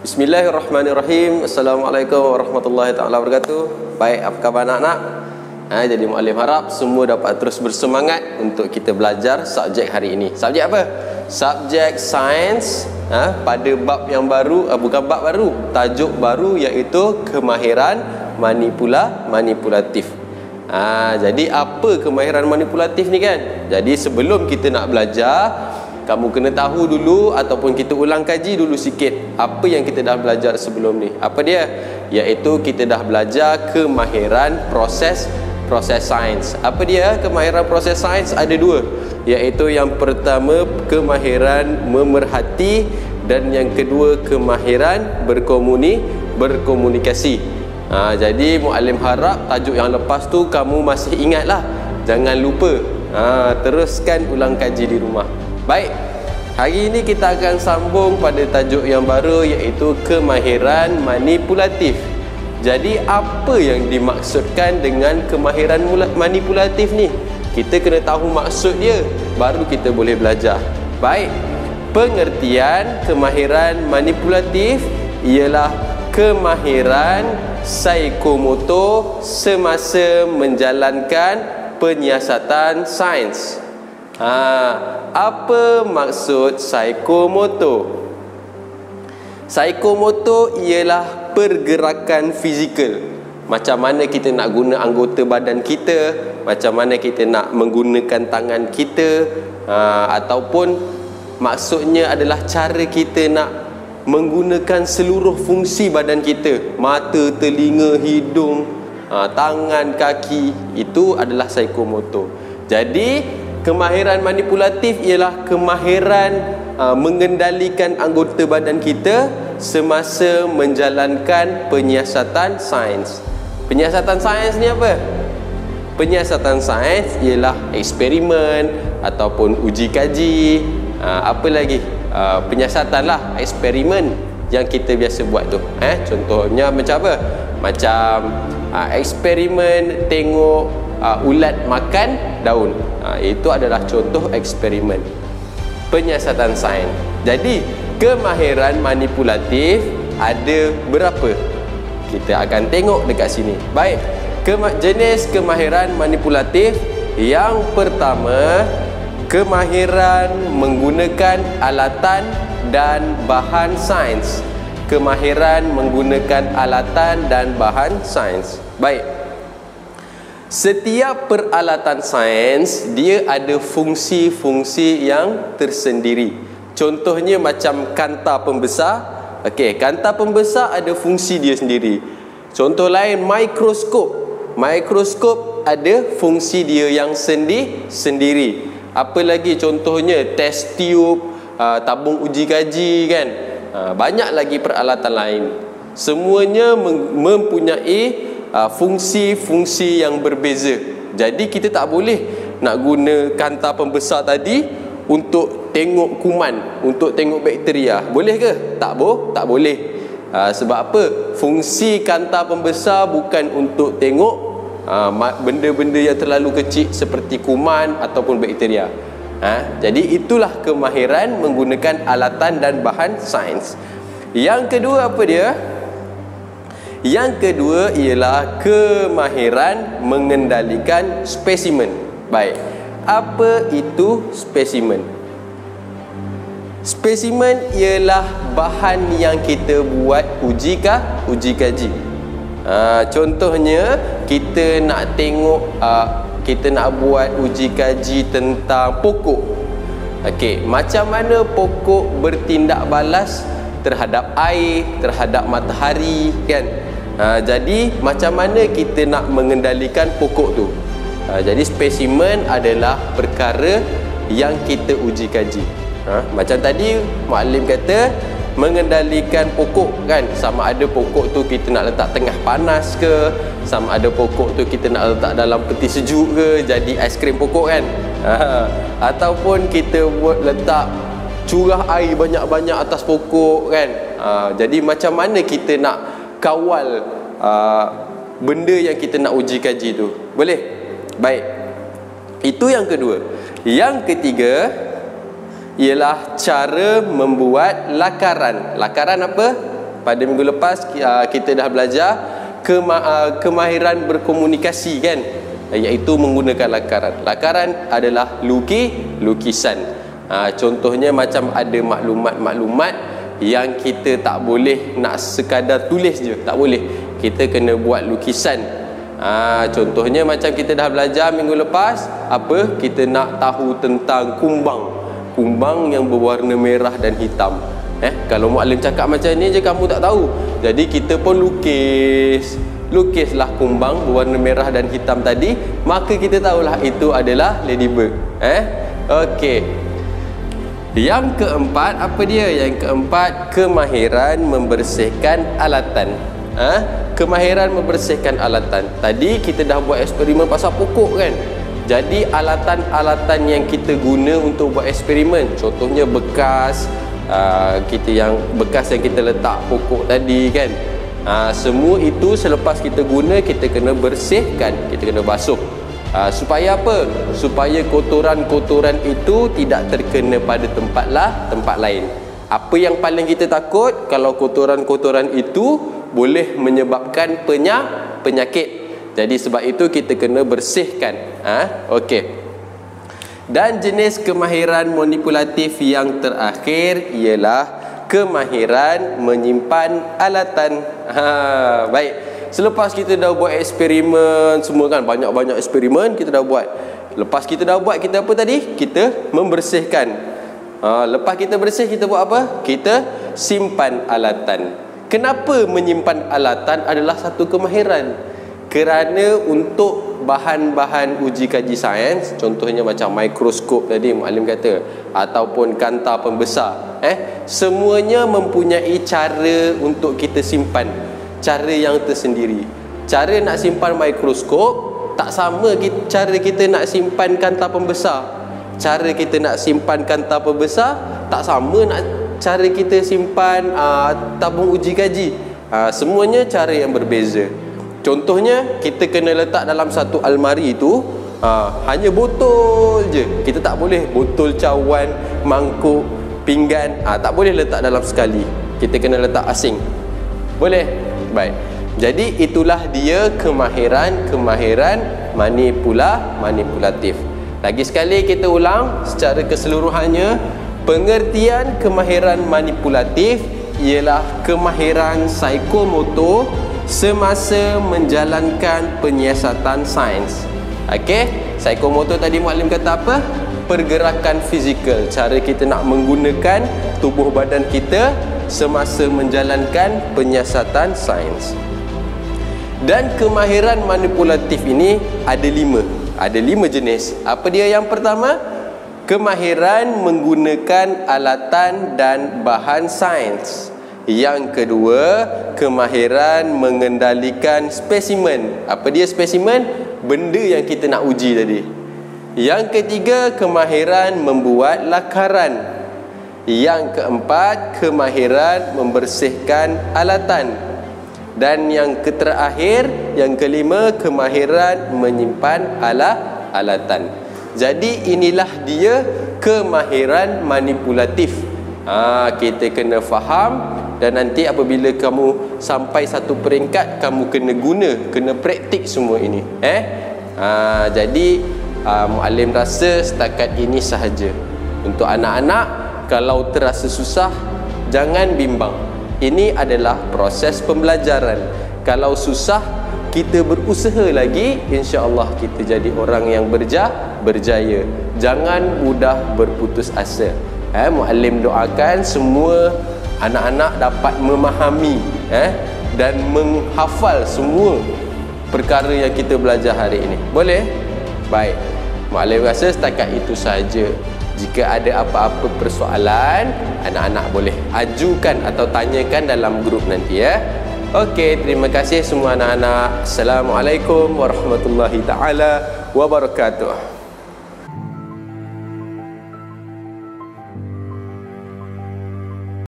Bismillahirrahmanirrahim. Assalamualaikum warahmatullahi taala wabarakatuh. Baik, apa khabar anak-anak? Jadi muallim harap semua dapat terus bersemangat untuk kita belajar subjek hari ini. Subjek apa? Subjek sains pada bab yang baru, bukan bab baru, tajuk baru, iaitu kemahiran manipulatif. Jadi apa kemahiran manipulatif ni kan? Jadi sebelum kita nak belajar, kamu kena tahu dulu ataupun kita ulang kaji dulu sikit apa yang kita dah belajar sebelum ni. Apa dia? Iaitu kita dah belajar kemahiran proses sains. Apa dia kemahiran proses sains? Ada dua, iaitu yang pertama kemahiran memerhati dan yang kedua kemahiran berkomunikasi. Jadi muallim harap tajuk yang lepas tu kamu masih ingat lah, jangan lupa. Teruskan ulang kaji di rumah. Baik, hari ini kita akan sambung pada tajuk yang baru, iaitu kemahiran manipulatif. Jadi apa yang dimaksudkan dengan kemahiran manipulatif ni? Kita kena tahu maksud dia, baru kita boleh belajar. Baik, pengertian kemahiran manipulatif ialah kemahiran psikomotor semasa menjalankan penyiasatan sains. Apa maksud psikomotor? Psikomotor ialah pergerakan fizikal. Macam mana kita nak guna anggota badan kita, macam mana kita nak menggunakan tangan kita, ataupun maksudnya adalah cara kita nak menggunakan seluruh fungsi badan kita. Mata, telinga, hidung, tangan, kaki. Itu adalah psikomotor. Jadi kemahiran manipulatif ialah kemahiran mengendalikan anggota badan kita semasa menjalankan penyiasatan sains. Penyiasatan sains ni apa? Penyiasatan sains ialah eksperimen ataupun uji kaji. Apa lagi? Penyiasatan lah, eksperimen yang kita biasa buat tu. Contohnya macam apa? Macam eksperimen tengok ulat makan daun. Itu adalah contoh eksperimen penyiasatan sains. Jadi kemahiran manipulatif ada berapa? Kita akan tengok dekat sini. Baik, jenis kemahiran manipulatif. Yang pertama, kemahiran menggunakan alatan dan bahan sains. Kemahiran menggunakan alatan dan bahan sains. Baik, setiap peralatan sains dia ada fungsi-fungsi yang tersendiri. Contohnya macam kanta pembesar. Kanta pembesar ada fungsi dia sendiri. Contoh lain, mikroskop. Mikroskop ada fungsi dia yang sendiri. Apa lagi contohnya? Test tube, tabung uji kaji kan. Banyak lagi peralatan lain. Semuanya mempunyai fungsi-fungsi yang berbeza. Jadi kita tak boleh nak guna kanta pembesar tadi untuk tengok kuman, untuk tengok bakteria. Boleh ke? Tak boleh. Sebab apa? Fungsi kanta pembesar bukan untuk tengok benda-benda yang terlalu kecil seperti kuman ataupun bakteria. Jadi itulah kemahiran menggunakan alatan dan bahan sains. Yang kedua apa dia? Yang kedua ialah kemahiran mengendalikan spesimen. Baik, apa itu spesimen? Spesimen ialah bahan yang kita buat uji kaji. Contohnya kita nak tengok, kita nak buat uji kaji tentang pokok. Macam mana pokok bertindak balas terhadap air, terhadap matahari kan. Jadi macam mana kita nak mengendalikan pokok tu. Jadi spesimen adalah perkara yang kita uji kaji. Macam tadi muallim kata mengendalikan pokok kan, sama ada pokok tu kita nak letak tengah panas ke, sama ada pokok tu kita nak letak dalam peti sejuk ke, jadi aiskrim pokok kan. Ataupun kita buat letak curah air banyak-banyak atas pokok kan. Jadi macam mana kita nak kawal benda yang kita nak uji kaji tu. Boleh? Baik, itu yang kedua. Yang ketiga ialah cara membuat lakaran. Lakaran apa? pada minggu lepas kita dah belajar kemahiran berkomunikasi kan, iaitu menggunakan lakaran. Lakaran adalah lukisan. Contohnya macam ada maklumat-maklumat yang kita tak boleh nak sekadar tulis je, tak boleh. Kita kena buat lukisan. Contohnya macam kita dah belajar minggu lepas, apa? Kita nak tahu tentang kumbang yang berwarna merah dan hitam. Kalau muallim cakap macam ni je kamu tak tahu. Jadi kita pun lukislah kumbang berwarna merah dan hitam tadi, maka kita tahulah itu adalah ladybird. Okey. Yang keempat, apa dia? Yang keempat, kemahiran membersihkan alatan. Kemahiran membersihkan alatan. Tadi kita dah buat eksperimen pasal pokok kan. Jadi alatan-alatan yang kita guna untuk buat eksperimen, contohnya bekas yang kita letak pokok tadi kan. Semua itu selepas kita guna, kita kena bersihkan, kita kena basuh. Supaya apa? Supaya kotoran-kotoran itu tidak terkena pada tempat lain. Apa yang paling kita takut? Kalau kotoran-kotoran itu boleh menyebabkan penyakit. Jadi sebab itu kita kena bersihkan. Okey. Dan jenis kemahiran manipulatif yang terakhir ialah kemahiran menyimpan alatan. Baik. Selepas kita dah buat eksperimen semua kan, banyak-banyak eksperimen kita dah buat. Lepas kita dah buat, kita apa tadi? Kita membersihkan. Lepas kita bersih, kita buat apa? Kita simpan alatan. Kenapa menyimpan alatan adalah satu kemahiran? Kerana untuk bahan-bahan uji kaji sains, contohnya macam mikroskop tadi muallim kata, ataupun kanta pembesar, semuanya mempunyai cara untuk kita simpan, cara yang tersendiri. Cara nak simpan mikroskop tak sama cara kita nak simpan kanta pembesar. Cara kita nak simpan kanta pembesar tak sama nak cara kita simpan tabung uji kaji. Semuanya cara yang berbeza. Contohnya, kita kena letak dalam satu almari itu hanya botol je. Kita tak boleh botol cawan, mangkuk, pinggan, tak boleh letak dalam sekali. Kita kena letak asing. Boleh? Baik. Jadi itulah dia kemahiran manipulatif. Lagi sekali kita ulang secara keseluruhannya. Pengertian kemahiran manipulatif ialah kemahiran psikomotor semasa menjalankan penyiasatan sains. Okey, psikomotor tadi muallim kata apa? Pergerakan fizikal, cara kita nak menggunakan tubuh badan kita semasa menjalankan penyiasatan sains. Dan kemahiran manipulatif ini ada 5 jenis. Apa dia? Yang pertama, kemahiran menggunakan alatan dan bahan sains. Yang kedua, kemahiran mengendalikan spesimen. Apa dia spesimen? Benda yang kita nak uji tadi. Yang ketiga, kemahiran membuat lakaran. Yang keempat, kemahiran membersihkan alatan. Dan yang terakhir, yang kelima, kemahiran menyimpan alatan. Jadi inilah dia kemahiran manipulatif. Kita kena faham. Dan nanti apabila kamu sampai satu peringkat, kamu kena praktik semua ini. Jadi muallim rasa setakat ini sahaja. Untuk anak-anak, kalau terasa susah, jangan bimbang. Ini adalah proses pembelajaran. Kalau susah, kita berusaha lagi, insya-Allah kita jadi orang yang berjaya. Jangan mudah berputus asa. Muallim doakan semua anak-anak dapat memahami dan menghafal semua perkara yang kita belajar hari ini. Boleh? Baik. Muallim rasa setakat itu sahaja. Jika ada apa-apa persoalan, anak-anak boleh ajukan atau tanyakan dalam grup nanti ya. Okey, terima kasih semua anak-anak. Assalamualaikum warahmatullahi taala wabarakatuh.